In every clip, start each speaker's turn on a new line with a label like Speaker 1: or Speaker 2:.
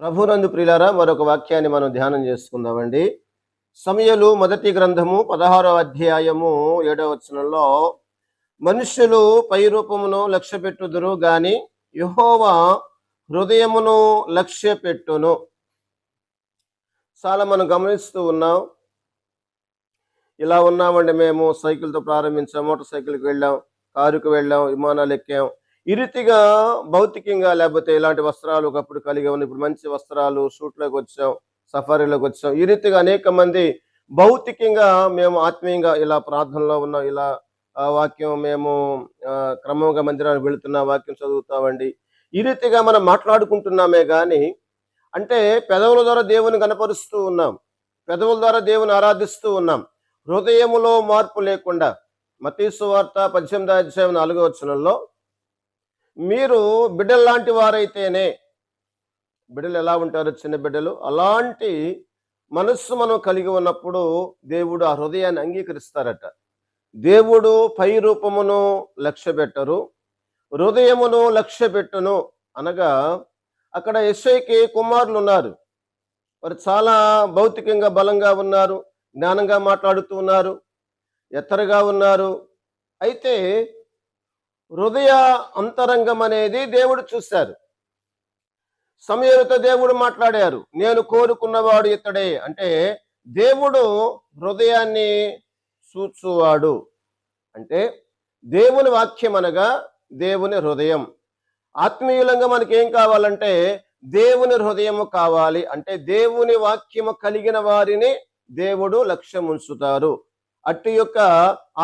Speaker 1: ప్రభునందు ప్రియులారా, మరొక వాక్యాన్ని మనం ధ్యానం చేసుకుందామండి. సమూయేలు మొదటి గ్రంథము 16వ అధ్యాయము 7వ వచనంలో, మనుష్యులు పై రూపమును లక్ష్య పెట్టుదురు గాని యెహోవా హృదయమును లక్ష్య పెట్టును. చాలా మనం గమనిస్తూ ఉన్నాం. ఇలా ఉన్నామండి, మేము సైకిల్తో ప్రారంభించాం, మోటార్ సైకిల్కి వెళ్ళాం, కారుకు వెళ్ళాం, విమానాలు ఎక్కాం. ఈ రీతిగా భౌతికంగా, లేకపోతే ఇలాంటి వస్త్రాలు ఒకప్పుడు కలిగి ఉన్నాయి, ఇప్పుడు మంచి వస్త్రాలు, షూట్లోకి వచ్చాం, సఫారీలోకి వచ్చాం. ఈ రీతిగా అనేక మంది భౌతికంగా మేము ఆత్మీయంగా ఇలా ప్రార్థనలో ఉన్నాం, ఇలా వాక్యం మేము క్రమంగా మందిరానికి వెళుతున్నాం, వాక్యం చదువుతామండి. ఈ రీతిగా మనం మాట్లాడుకుంటున్నామే కానీ, అంటే పెదవుల ద్వారా దేవుని కనపరుస్తూ ఉన్నాం, పెదవుల ద్వారా దేవుని ఆరాధిస్తూ ఉన్నాం, హృదయములో మార్పు లేకుండా. మత్తయి సువార్త 18వ అధ్యాయం 4వ వచనంలో, మీరు బిడ్డల్లాంటి వారైతేనే, బిడ్డలు ఎలా ఉంటారు, చిన్న బిడ్డలు, అలాంటి మనస్సు మనం కలిగి ఉన్నప్పుడు దేవుడు ఆ హృదయాన్ని అంగీకరిస్తారట. దేవుడు పై రూపమును లక్ష్య పెట్టరు, హృదయమును లక్ష్య పెట్టును అనగా, అక్కడ యెషయాకి కుమారులు ఉన్నారు. వారు చాలా భౌతికంగా బలంగా ఉన్నారు, జ్ఞానంగా మాట్లాడుతూ ఉన్నారు, ఎత్తరగా ఉన్నారు. అయితే హృదయ అంతరంగం అనేది దేవుడు చూశారు. సమూయేలుతో దేవుడు మాట్లాడారు, నేను కోరుకున్నవాడు ఇతడే. అంటే దేవుడు హృదయాన్ని చూచువాడు. అంటే దేవుని వాక్యం అనగా దేవుని హృదయం. ఆత్మీయులంగా మనకేం కావాలంటే దేవుని హృదయము కావాలి. అంటే దేవుని వాక్యము కలిగిన వారిని దేవుడు లక్ష్యం ఉంచుతారు. అట్టి యొక్క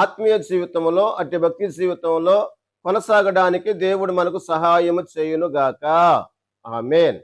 Speaker 1: ఆత్మీయ జీవితంలో, అట్టి భక్తి జీవితంలో కొనసాగడానికి దేవుడు మనకు సహాయము చేయునుగాక. ఆమేన్.